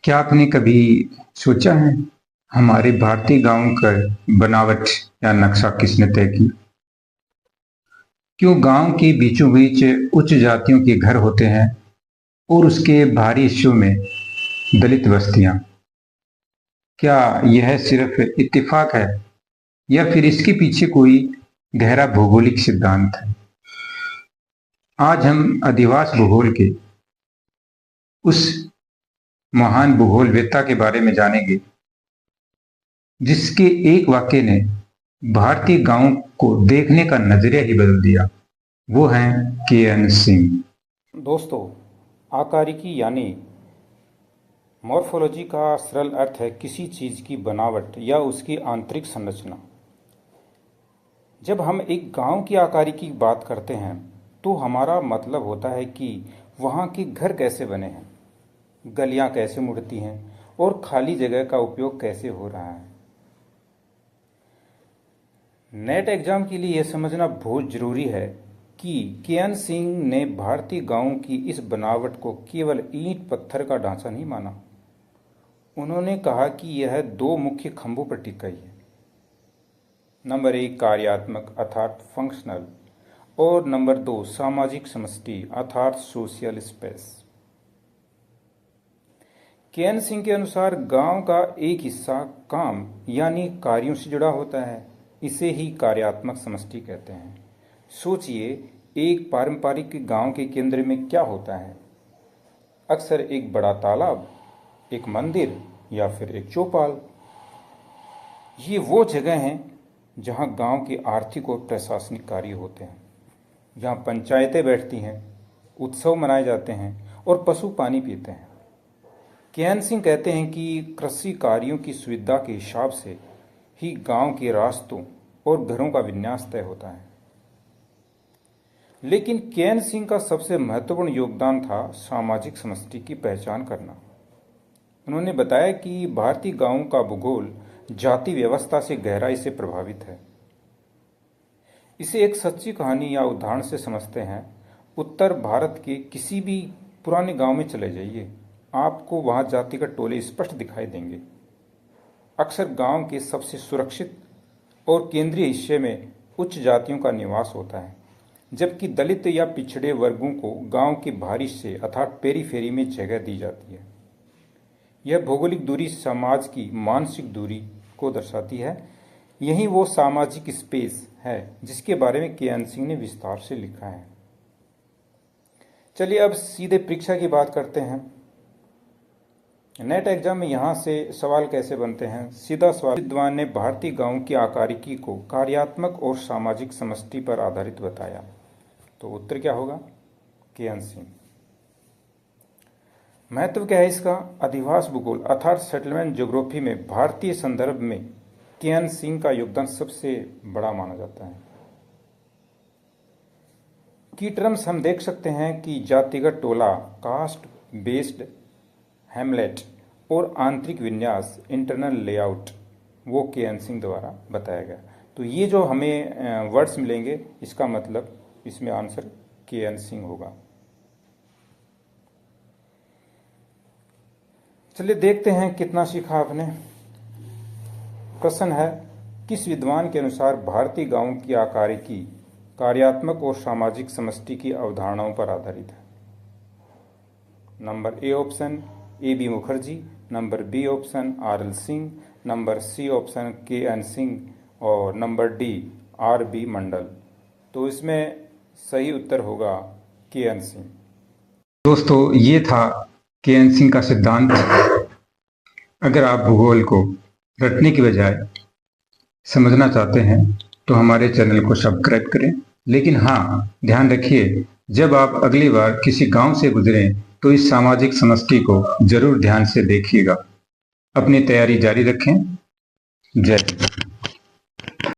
क्या आपने कभी सोचा है हमारे भारतीय गांव का बनावट या नक्शा किसने तय किया? क्यों गांव के बीचों बीच उच्च जातियों के घर होते हैं और उसके बाहरी हिस्सों में दलित बस्तियां? क्या यह सिर्फ इत्तेफाक है या फिर इसके पीछे कोई गहरा भौगोलिक सिद्धांत है? आज हम अधिवास भूगोल के उस महान भूगोलवेत्ता के बारे में जानेंगे जिसके एक वाक्य ने भारतीय गांव को देखने का नजरिया ही बदल दिया। वो हैं के.एन. सिंह। दोस्तों, आकारिकी यानी मॉर्फोलॉजी का सरल अर्थ है किसी चीज़ की बनावट या उसकी आंतरिक संरचना। जब हम एक गांव की आकारिकी की बात करते हैं तो हमारा मतलब होता है कि वहाँ के घर कैसे बने हैं, गलियाँ कैसे मुड़ती हैं और खाली जगह का उपयोग कैसे हो रहा है। नेट एग्जाम के लिए यह समझना बहुत ज़रूरी है कि के.एन. सिंह ने भारतीय गांवों की इस बनावट को केवल ईंट पत्थर का ढांचा नहीं माना। उन्होंने कहा कि यह दो मुख्य खंभों पर टिकी है। नंबर 1 कार्यात्मक अर्थात फंक्शनल और नंबर 2 सामाजिक समष्टि अर्थात सोशल स्पेस। के.एन. सिंह के अनुसार गांव का एक हिस्सा काम यानी कार्यों से जुड़ा होता है, इसे ही कार्यात्मक समष्टि कहते हैं। सोचिए, एक पारंपरिक गांव के केंद्र में क्या होता है? अक्सर एक बड़ा तालाब, एक मंदिर या फिर एक चौपाल। ये वो जगह हैं जहां गांव के आर्थिक और प्रशासनिक कार्य होते हैं, जहां पंचायतें बैठती हैं, उत्सव मनाए जाते हैं और पशु पानी पीते हैं। के.एन. सिंह कहते हैं कि कृषि कार्यों की सुविधा के हिसाब से ही गांव के रास्तों और घरों का विन्यास तय होता है। लेकिन के.एन. सिंह का सबसे महत्वपूर्ण योगदान था सामाजिक समष्टि की पहचान करना। उन्होंने बताया कि भारतीय गांवों का भूगोल जाति व्यवस्था से गहराई से प्रभावित है। इसे एक सच्ची कहानी या उदाहरण से समझते हैं। उत्तर भारत के किसी भी पुराने गांव में चले जाइए, आपको वहां जातिगत टोले स्पष्ट दिखाई देंगे। अक्सर गांव के सबसे सुरक्षित और केंद्रीय हिस्से में उच्च जातियों का निवास होता है, जबकि दलित या पिछड़े वर्गों को गांव के बाहरी हिस्से अर्थात पेरीफेरी में जगह दी जाती है। यह भौगोलिक दूरी समाज की मानसिक दूरी को दर्शाती है। यही वो सामाजिक स्पेस है जिसके बारे में के.एन. सिंह ने विस्तार से लिखा है। चलिए अब सीधे परीक्षा की बात करते हैं। नेट एग्जाम में यहाँ से सवाल कैसे बनते हैं? सीधा सवाल, विद्वान ने भारतीय गांव की आकारिकी को कार्यात्मक और सामाजिक समष्टि पर आधारित बताया। तो उत्तर क्या होगा? के.एन. सिंह। महत्व क्या है इसका? अधिवास भूगोल अर्थात सेटलमेंट ज्योग्राफी में भारतीय संदर्भ में के.एन. सिंह का योगदान सबसे बड़ा माना जाता है। की टर्म्स हम देख सकते हैं कि जातिगत टोला, कास्ट बेस्ड हैमलेट और आंतरिक विन्यास इंटरनल लेआउट वो के.एन. सिंह द्वारा बताया गया। तो ये जो हमें वर्ड्स मिलेंगे, इसका मतलब इसमें आंसर के.एन. सिंह होगा। चलिए देखते हैं कितना सीखा आपने। प्रश्न है, किस विद्वान के अनुसार भारतीय गांवों की आकारिकी कार्यात्मक और सामाजिक समष्टि की अवधारणाओं पर आधारित है? Number A option A B. Mukherjee, number B option R L. Singh, number C option K N. Singh और नंबर डी आर.बी. मंडल। तो इसमें सही उत्तर होगा के.एन. सिंह। दोस्तों, ये था के.एन. सिंह का सिद्धांत। अगर आप भूगोल को रटने की बजाय समझना चाहते हैं तो हमारे चैनल को सब्सक्राइब करें। लेकिन हाँ, ध्यान रखिए, जब आप अगली बार किसी गांव से गुजरें तो इस सामाजिक समष्टि को जरूर ध्यान से देखिएगा। अपनी तैयारी जारी रखें। जय हिंद।